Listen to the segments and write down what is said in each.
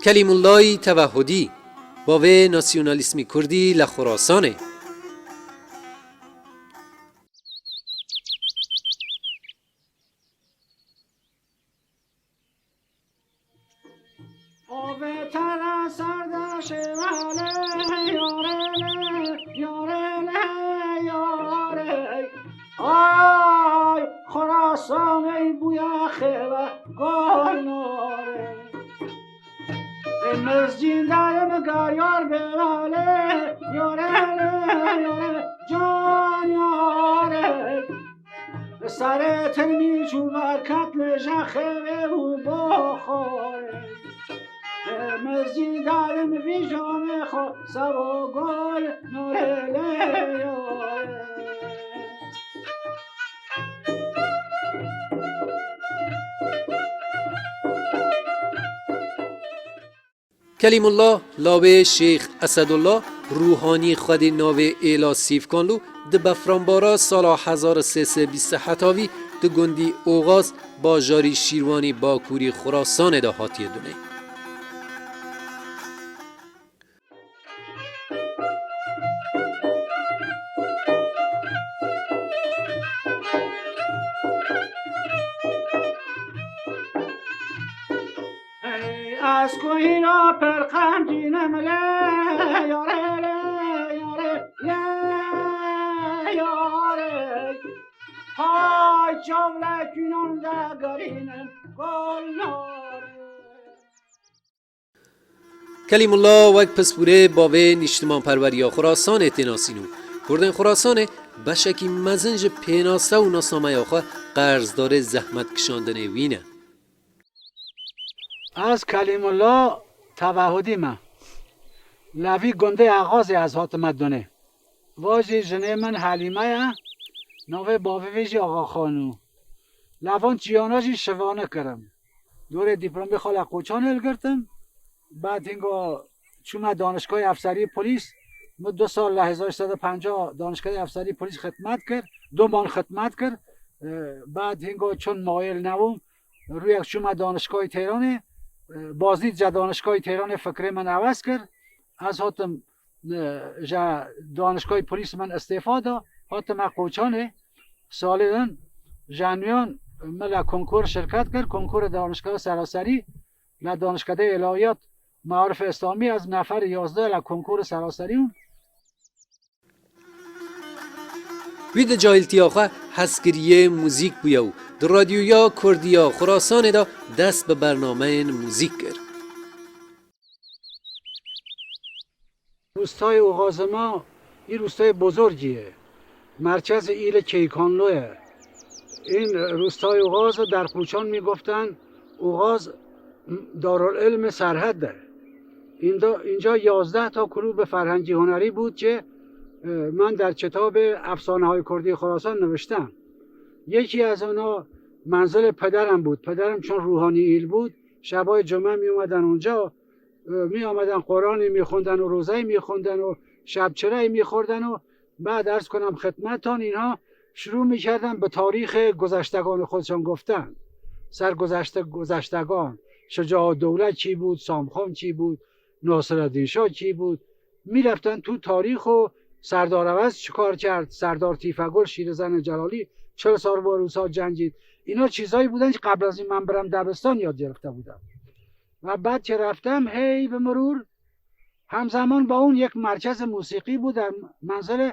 کلیم الله توحدی باوی ناسیونالیسمی کردی لخراسانه. آی خراسان ای بویا خیوه گل ناره مسجین دارم گریار بماله یاره یاره جان یاره سر تنمی چون برکت لجا خیوه و بخوره مسجین دارم وی جان خو سبا گل ناره یاره. کلیم الله لاوه شیخ اسدالله روحانی خود ناوه ایلا سیف کانلو ده بفرانبارا سالا 1327 هاوی ده گندی اوغاز با جاری شیروانی باکوری خراسان ده هاتی دونه. از کوینا پرخم جینم لی یاره لی یاره لی یاره های جمله کنون دگرینم گل ناره. کلیم الله وک پسپوره باوه نیشتمان پروریا خراسان اتناسینو کردن خراسانه بشکی مزنج پیناسته و ناسنامه آخوا قرضدار زحمت کشاندنه وینه. از کلیم الله توحدی من لوی گنده آغاز از حاتمت دونه واجی جنه من حلیمه نوه باویجی آقا خانو لوان جیاناجی شوانه کرم دور دیپلم بخوال قوچان الگرتم بعد هنگا چون دانشگاه افسری پلیس 2 سال 1350 دانشگاه افسری پلیس خدمت کرد 2 ماه خدمت کرد بعد هنگا چون مایل نبوم روی چون دانشگاه تهران بازدید جا دانشگاه تهران فکر من عوض کرد از هاتم جا دانشگاه پلیس من استعفا دا هاتم قوچانه سالدن جانویان ملا کنکور شرکت کرد کنکور دانشگاه سراسری ل دانشکده الهیات معارف اسلامی از نفر 11 ل کنکور سراسری وید جایلتی آخوا حسگریه موزیک بویاو در رادیویا کردیا خراسان دا دست به برنامه موزیک کرد. روستای اوغاز ما این روستای بزرگیه مرکز ایل کیکانلوه. این روستای اوغاز در قوچان میگفتن اوغاز دارالعلم سرحده. اینجا 11 تا کلوب فرهنگی هنری بود که من در کتاب افسانه های کردی خراسان نوشتم. یکی از اونا منزل پدرم بود. پدرم چون روحانی ایل بود شبای جمعه می اومدن اونجا می آمدن قرآنی می خوندن و روزه می خوندن و شبچرهی می خوردن و بعد عرض کنم خدمتتان اینها شروع می کردن به تاریخ گذشتگان خودشان گفتن. گذشتگان شجاع الدوله چی بود، سامخان چی بود، ناصرالدین شاه چی بود. می رفتن تو تاریخ و سردار عوض چیکار کرد، سردار تیفگل شیرزن جلالی 40 سال با روسا جنگید. اینا چیزایی بودن که قبل از این من برم دبستان یاد گرفته بودم و بعد که رفتم هی به مرور همزمان با اون یک مرکز موسیقی بود در منزل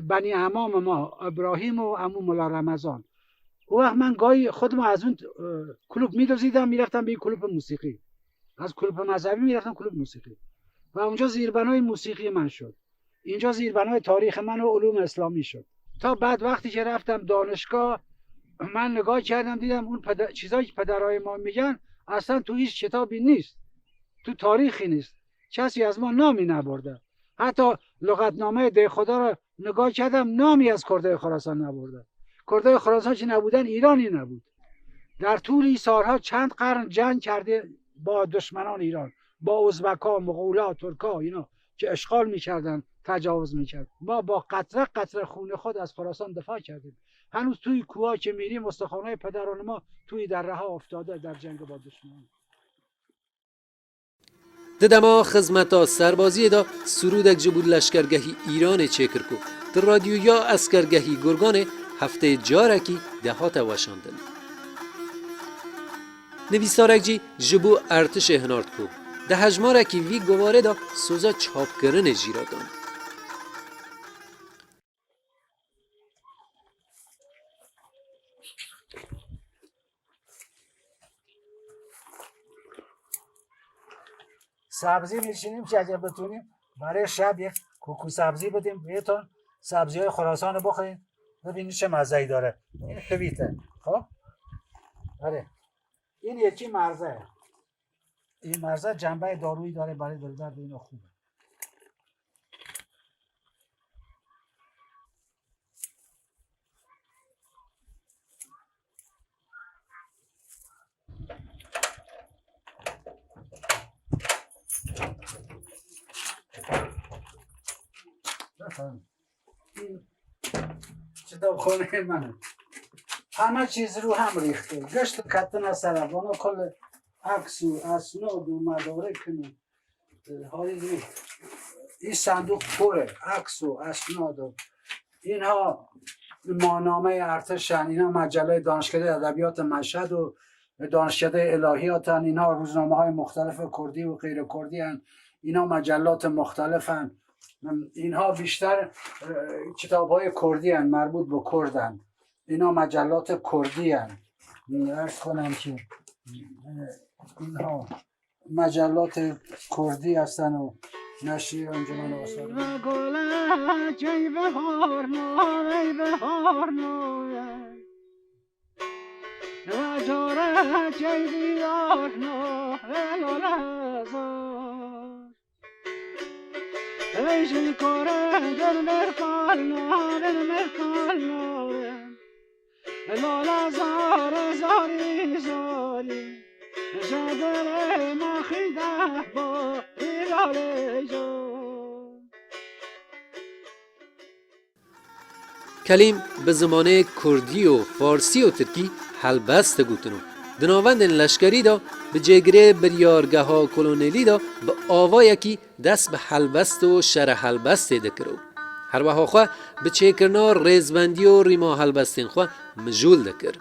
بنی عمام ما ابراهیم و عمو مولا رمضان. او وقت من گاهی خودم از اون کلوب میدوزیدم میرفتم به این کلوب موسیقی، از کلوب مذهبی میرفتم کلوب موسیقی و اونجا زیربنای موسیقی من شد. اینجا زیربنای تاریخ من و علوم اسلامی شد. تا بعد وقتی که رفتم دانشگاه من نگاه کردم دیدم اون چیزایی که پدرای ما میگن اصلا تو هیچ کتابی نیست، تو تاریخی نیست، کسی از ما نامی نبرده. حتی لغتنامه ده خدا رو نگاه کردم نامی از کرده خراسان نبرده. کرده خراسان چه نبودن ایرانی نبود. در طول این سالها چند قرن جنگ کرده با دشمنان ایران، با ازبکا، مغولا، ترکا، اینا که اشغال میکردن، تجاوز میکرد. ما با قطره قطره خون خود از خراسان دفاع کردیم. هنوز توی کوها که میریم استخوان‌های پدران ما توی دره ها افتاده در جنگ با دشمنان. دما خدمتا سربازی دا سرودک جبود لشکرگهی ایران چکر کو در رادیو یا اسکرگهی گرگان هفته جارکی دهات وشاندن. نویسارک جی جبو ارتش هنارد کو ده هجمارکی وی گواره دا سوزا چاپ کرن جیرادان. سبزی میچینیم که اگه بتونیم برای شب یک کوکو سبزی بدیم بهتون، سبزی های خراسان رو بخورین ببینید چه مزه‌ای داره. این خویته. خب آره این یکی مرزه، این مرزه جنبه دارویی داره برای دل درد، اینو خوبه. این کتابخانه منه، همه چیز رو هم ریخته، گشت کتن از سربانا کل عکس و اسناد و مدارک حالی ریخت. این صندوق پره عکس و اسناد و اینها ماهنامه ارتشن، اینا مجله دانشکده ادبیات مشهد و دانشکده الهیاتن، اینها روزنامه های مختلف کردی و غیر کردی هن، اینا مجلات مختلفن، اینها بیشتر کتاب های کردی هن، مربوط به کردن، اینا مجلات کردی هن. ارز کنم که اینها مجلات کردی هستن و نشریه انجمن آثار. Eşin kore dönmer kalnare Lola zare zari zari Jadere makhida bo ilale jo کلیم به زمانه کردی و فارسی و ترکی هلبست گوتنو دناوند لشکری دا به جگره بریارگه ها کلونیلی دا به آوا یکی دست به هلبست و شر هلبست دکرو هر وها خواه به چیکرنا ریزبندی و ریما هلبستین خواه مجول دکر.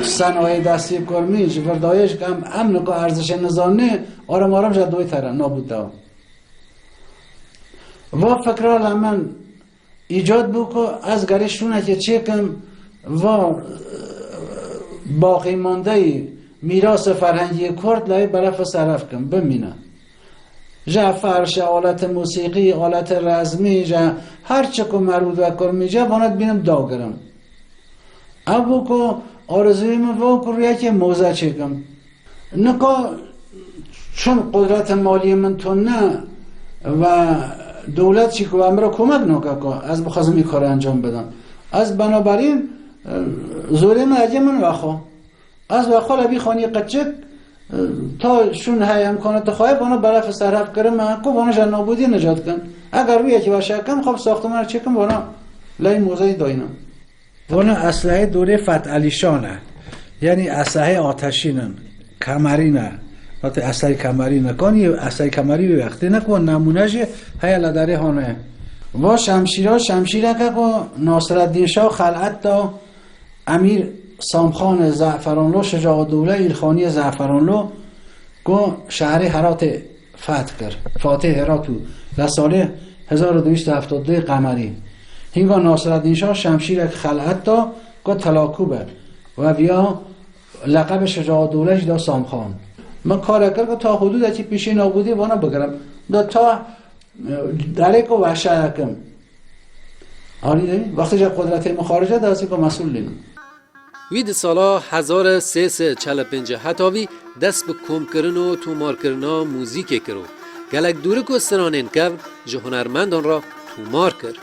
صنایع دستی کرمیش وردایش کم امن که ارزش نزانه آرام آرام جدوی تره نابود داو و فکرها لمن ایجاد بو که از گریشونه که چه کم و باقی مانده میراث فرهنگی کرد لای برف صرف کم بمینه جا فرش آلت موسیقی آلت رزمی جا هر چه که مربوط به کرمی جا باند بینم داگرم ابو که آرزوی من و کریه که موزه چکم نکا چون قدرت مالی من تو نه و دولت چی که امرا کمک نکه از بخواستم این کار انجام بدم از بنابراین زوری نهجه من وخوا از وخوا لبی خانی قچک تا شون های امکانات خواهی بانا برف صرف کرم من که بانا جنابودی نجات کن اگر روی یکی باشه کم خب ساختمان رو چکم بانا لای موزه داینم وانا اسلحه دوره فتح علی شانه یعنی اسلحه آتشینن کمرینه اسلحه کمرینه کانی اسلحه کمری به وقتی نکن نمونهش های لدره هانه و شمشیره که ناصرالدین شاه خلعت دا امیر سامخان زعفرانلو شجاع الدوله ایلخانی زعفرانلو که شهر هرات فتح کرد فاتح هرات بود در سال 1272 قمری. هنگام ناصرالدین شاه شمشیر خلعت دا که تلاکوبه و بیا لقب شجاع الدوله دا سامخان. من کار کرد که تا حدود چی پیشی نابودی وانا بگرم دا تا درک و وحشه کم وقتی جا قدرت مخارجه دستی که مسئول لینم. وید سالا 1345 هتاوی دست به کم کرن و تومار کرنا موزیک کرو. گلک دوره که سرانین کرد جه هنرمندان را تومار کرد.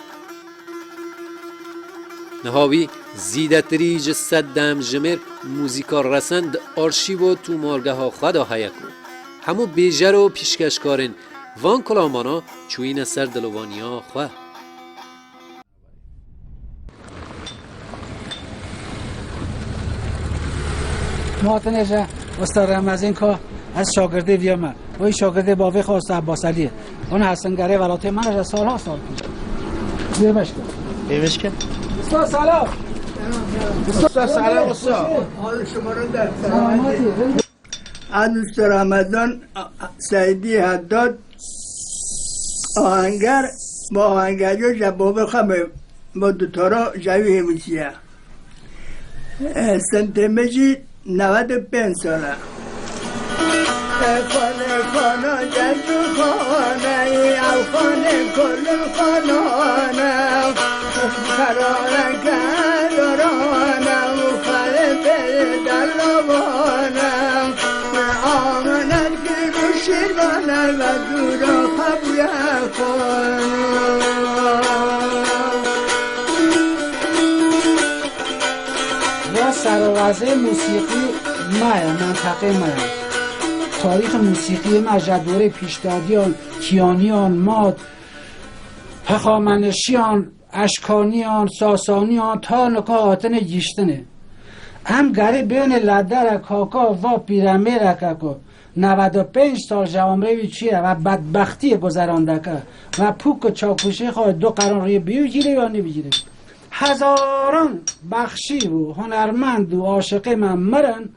نهاوی زیدتری جه صد دم جمر موزیکار رسند آرشیو و تومارگه ها خدا حیکو. همو بیجر و پیشکشکارین وان کلامانا چوین سر دلوانیا خواه. ماتنجا استاد رمزین که از شاگرده ویامه و این شاگرده باوی خواست عباس علیه اون حسنگره ولاته من از سالها سال کنه بیمش کن بیمش کن استاد سلام استاد سلام استاد حال شما رو در سلامتی از استاد رمضان سعیدی حداد آهنگر با آهنگری و جباب خمه با دوتارا جوی همیسیه سنتمجی 95 ساله خانه خانه جدو خانه او خانه کل خانه خرانه کدرانه و خاله دلوانه آمنت که روشیرانه و دورا قبول خانه سروازه موسیقی منطقه تاریخ موسیقی ما دوره پیشدادیان کیانیان ماد هخامنشیان اشکانیان ساسانیان تا نکا آتن گیشتنه هم گره بین لدر کاکا و پیرمه رکاکا 95 سال جوامره چیه و بدبختی گذرانده که و پوک و چاکوشه خواه دو قران روی بیوگیره یا نبیگیره هزاران بخشی و هنرمند و عاشق من مرن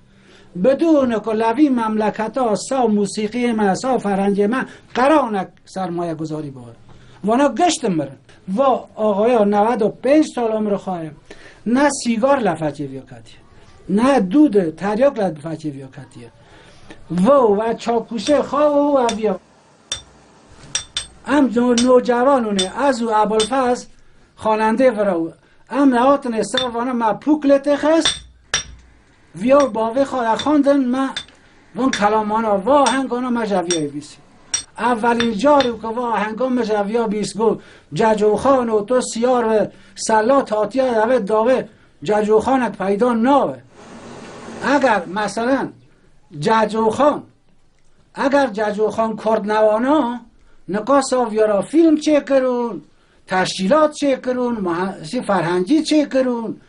بدون که لوی مملکت ها سا موسیقی من سا فرهنگ من قرانک سرمایه گذاری باید وانا گشت مرن و آقایا 95 سال عمر خواهیم نه سیگار لفچه ویاکتیه نه دود تریاک لفچه ویاکتیه و چاکوشه خواه و بیا ام نوجوانونه از او ابوالفضل خواننده ورو ام نهات نسا وانا ما پوکلت خست ویا باوی خواه خواندن ما وان کلامانا و هنگانا مجویای بیسی اولین جاری که و هنگام مجویا بیس گو ججو خان و تو سیار و سلات آتیه دوه داوه ججو خانک پیدا ناوه اگر مثلا ججو خان کردنوانا نقاس آویارا فیلم چه کرون تشکیلات چه کرون مهندسی فرهنگی چه کرون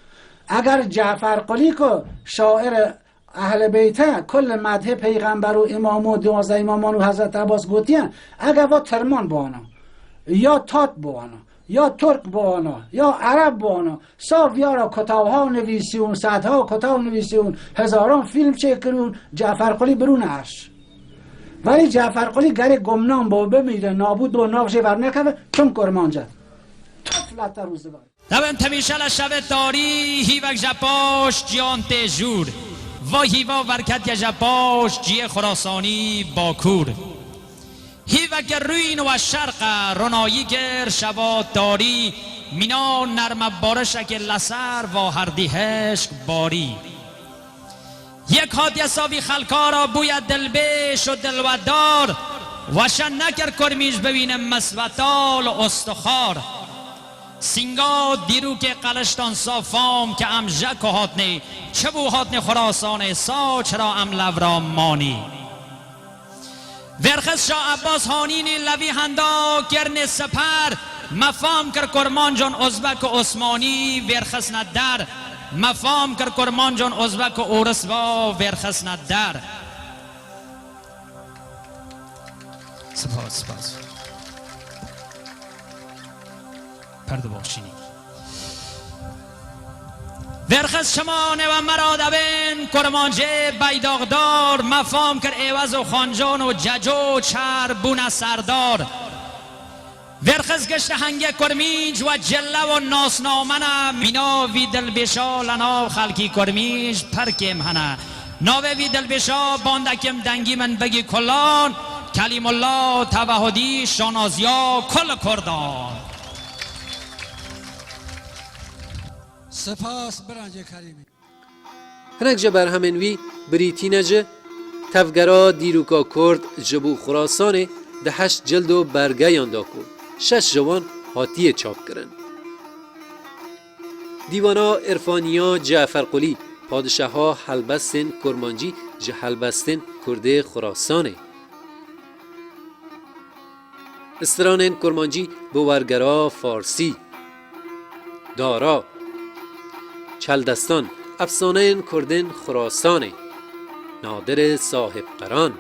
اگر جعفر قلی که شاعر اهل بیته کل مدح پیغمبر و امام و 12 امامان و حضرت عباس گوتیان اگر با ترمان بانا یا تات بانا یا ترک بانا یا عرب بانا ساویارا کتاب ها نویسیون صدها کتاب نویسیون هزاران فیلم چه کرون جعفر قلی برون عرش ولی جعفر قلی گره گمنام با بمیره نابود و نافشه ورنکه چون کرمانجه طفلت روزگار دبن تمیشل شب داری هیوک جپاش جیان تجور و هیوا ورکت جپاش جی خراسانی باکور هیوک روین و شرق رنایی گر شبا داری مینا نرم بارشک لسر و هردی هشک باری یک هادی ساوی خلکارا بوید دلبش و دلودار و شن نکر کرمیش ببینم مسوطال استخار سینگا دیرو که قلشتان صافام که ام جک و هاتنی چه بو هاتنی خراسان سا چرا ام لورا مانی ورخص شا عباس هانینی لوی هندا کرن سپر مفام کر کرمان جان ازبک و عثمانی ورخص ندر مفام کر کرمان جان ازبک و اورسوا ورخص ندر سپاس پرده بخشینی ورخص شمانه و مرا دوین کرمانجه بیداغدار مفام کر ایوز و خانجان و ججو چربون سردار ورخز گشت هنگه کرمینج و جله و ناسنامنه مینا وی دلبشا لنا خلکی کرمینج پرکم هنه ناوه وی دلبشا باندکم دنگی من بگی کلان کلیم الله توحدی شانازیا کل کردان. سپاس برنج کریمی. هنک جه بر همین وی بریتینه جه تفگرا دیروکا کرد جبو خراسانه ده 8 جلد و برگه یاندا کو 6 جوان هاتیه چاپ کرن. دیوانا ارفانیا جعفر قلی پادشاه ها حلبستن کرمانجی جه حلبستن کرده خراسانه. استرانن کرمانجی بوارگرا فارسی دارا چلدستان افسانه کردن خراسانه نادر صاحب قران.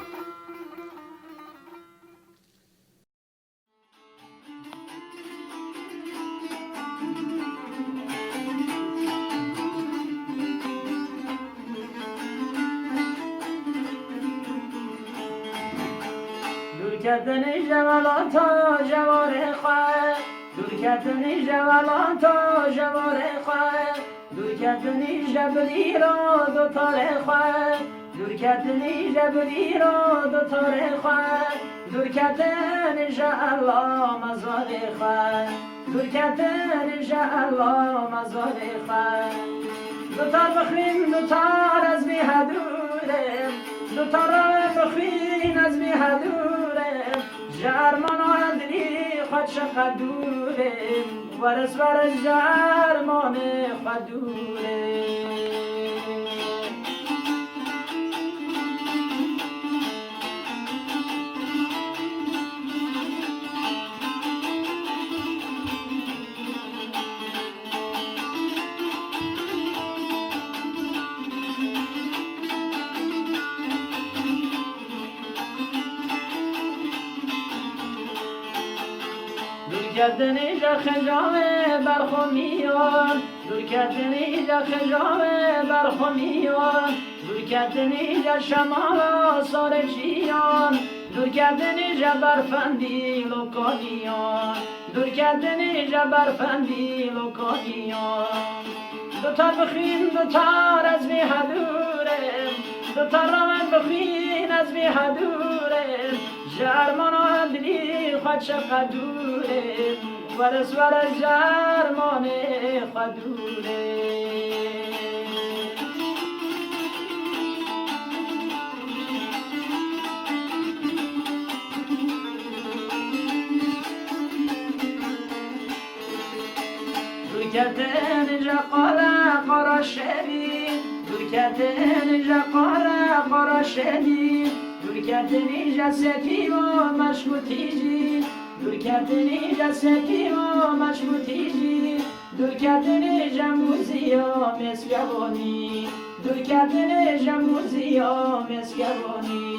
دور کردن جوالان تا جوار خواه دور کردن جوالان تا جوار خواه دور کردن جبلی را دو تاره خواه دور کردن جبلی را دو تاره خواه دور کردن جعلا مزار خواه دور کردن جعلا مزار خواه دو تار بخرین دو تار از بیهدورم دو تار بخرین از بیهدورم جرمان آدری خود شقدورم ورس جرمان خدورم. دور کردن جا خجام برخومیان دور کردن جا خجام برخومیان دور کردن جا شمال سارچیان دور کردن جا برفندی لوکانیان دور کردن جا برفندی لوکانیان دو تار بخین دو تار از میهدورم دو تار رامن بخین از میهدورم جرمان آدری خود شقدورم ورس جرمان خدورم. دور کردن جا قارا شدی دور کردن جا قارا شدی دور کردن جا سپی و مشکوتیجی دور کردن جا سپی و مشکوتیجی دور کردن جا موزی و مسکوانی دور کردن جا موزی و مسکوانی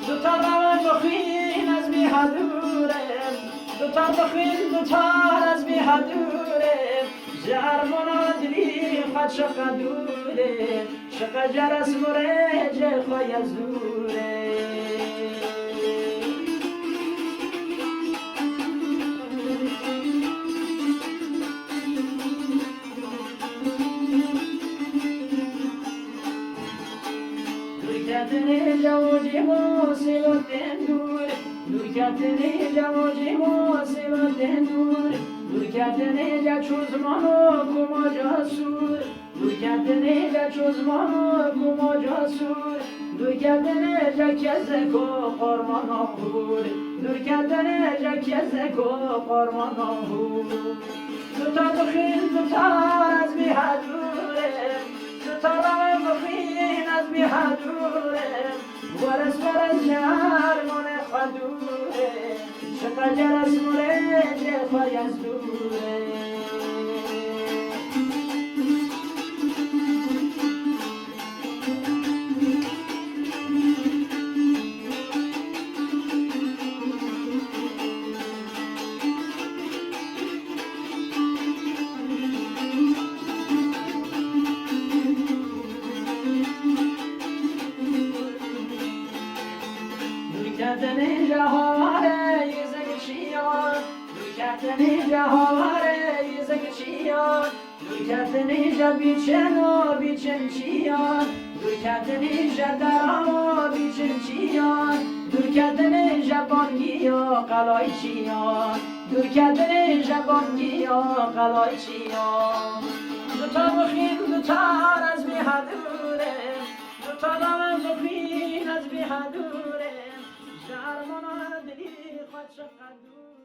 دو تا روان بخین از میهدورم دو تا بخین دو تار از میهدورم جرمان آدری خود شقدورم شق جرس مرج خوی از دوره. دور کردن جوجی موسی و دندور دور کردن جوجی موسی و دندور دور کردن جا چوزمان و کما جاسور دور کردن جا چوزمان و کما جاسور دور کردن جا کزک و قرمان آهور دور کردن جا کزک و قرمان آهور دو تا بخین دو تار از بیهدورم دو تا روان بخین از بیهدورم ورس جرمان خدورم شق جرس مرج خوی از دوره. کردنی جهاره یزک چیان دور کردنی جا بیچن و بیچن چیان دور کردنی جا درام و بیچن چیان دور کردنی جا بانگی و قلای چیان دور کردنی جا بانگی و قلای چیان دوتا بخین دوتا از بیهدوره دوتا دامن بخین از بیهدوره جرمان دلی خود چقدر